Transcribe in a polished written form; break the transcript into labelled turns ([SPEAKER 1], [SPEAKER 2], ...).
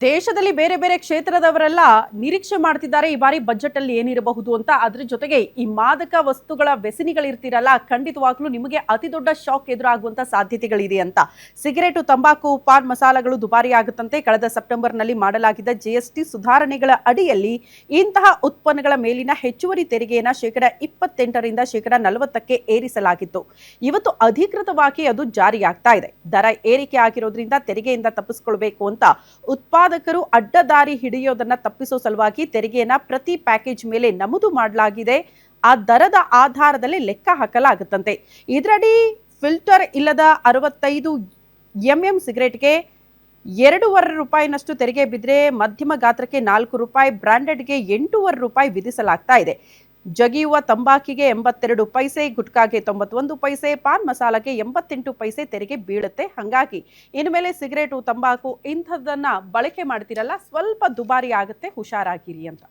[SPEAKER 1] ದೇಶದಲ್ಲಿ ಬೇರೆ ಬೇರೆ ಕ್ಷೇತ್ರದವರೆಲ್ಲ ನಿರೀಕ್ಷೆ ಮಾಡ್ತಿದ್ದಾರೆ ಈ ಬಾರಿ ಬಜೆಟ್ ಅಲ್ಲಿ ಏನಿರಬಹುದು ಅಂತ. ಅದ್ರ ಜೊತೆಗೆ ಈ ಮಾದಕ ವಸ್ತುಗಳ ವ್ಯಸನಿಗಳಿರ್ತೀರಲ್ಲ, ಖಂಡಿತವಾಗ್ಲೂ ನಿಮಗೆ ಅತಿ ದೊಡ್ಡ ಶಾಕ್ ಎದುರಾಗುವಂತ ಸಾಧ್ಯತೆಗಳಿದೆ ಅಂತ. ಸಿಗರೇಟು, ತಂಬಾಕು, ಪಾನ್ ಮಸಾಲಗಳು ದುಬಾರಿ ಆಗುತ್ತಂತೆ. ಕಳೆದ ಸೆಪ್ಟೆಂಬರ್ನಲ್ಲಿ ಮಾಡಲಾಗಿದ್ದ ಜಿಎಸ್ಟಿ ಸುಧಾರಣೆಗಳ ಅಡಿಯಲ್ಲಿ ಇಂತಹ ಉತ್ಪನ್ನಗಳ ಮೇಲಿನ ಹೆಚ್ಚುವರಿ ತೆರಿಗೆಯನ್ನು ಶೇಕಡ 28ರಿಂದ ಶೇಕಡ 40ಕ್ಕೆ ಏರಿಸಲಾಗಿತ್ತು. ಇವತ್ತು ಅಧಿಕೃತವಾಗಿ ಅದು ಜಾರಿಯಾಗ್ತಾ ಇದೆ. ದರ ಏರಿಕೆ ಆಗಿರೋದ್ರಿಂದ ತೆರಿಗೆಯಿಂದ ತಪ್ಪಿಸಿಕೊಳ್ಬೇಕು ಅಂತ ಉತ್ಪಾದಕರು ಅಡ್ಡದಾರಿ ಹಿಡಿಯೋದನ್ನ ತಪ್ಪಿಸೋ ಸಲುವಾಗಿ ತೆರಿಗೆಯನ್ನ ಪ್ರತಿ ಪ್ಯಾಕೇಜ್ ಮೇಲೆ ನಮೂದು ಮಾಡಲಾಗಿದೆ. ಆ ದರದ ಆಧಾರದಲ್ಲಿ ಲೆಕ್ಕ ಹಾಕಲಾಗುತ್ತಂತೆ. ಇದರಡಿ ಫಿಲ್ಟರ್ ಇಲ್ಲದ 65 ಎಂಎಂ ಸಿಗರೇಟ್ಗೆ ₹2.5 ತೆರಿಗೆ ಬಿದ್ದರೆ ಮಧ್ಯಮ ಗಾತ್ರಕ್ಕೆ ₹4, ಬ್ರಾಂಡೆಡ್ಗೆ ₹8.5 ವಿಧಿಸಲಾಗ್ತಾ ಇದೆ. ಜಗಿಯುವ ತಂಬಾಕಿಗೆ 82 ಪೈಸೆ, ಗುಟ್ಕಾಗೆ 91 ಪೈಸೆ, ಪಾನ್ ಮಸಾಲಗೆ 88 ಪೈಸೆ ತೆರಿಗೆ ಬೀಳುತ್ತೆ. ಹಾಗಾಗಿ ಇನ್ನು ಮೇಲೆ ಸಿಗರೇಟು, ತಂಬಾಕು ಇಂಥದ್ದನ್ನ ಬಳಕೆ ಮಾಡ್ತಿರಲ್ಲ, ಸ್ವಲ್ಪ ದುಬಾರಿ ಆಗುತ್ತೆ, ಹುಷಾರಾಗಿರಿ ಅಂತ.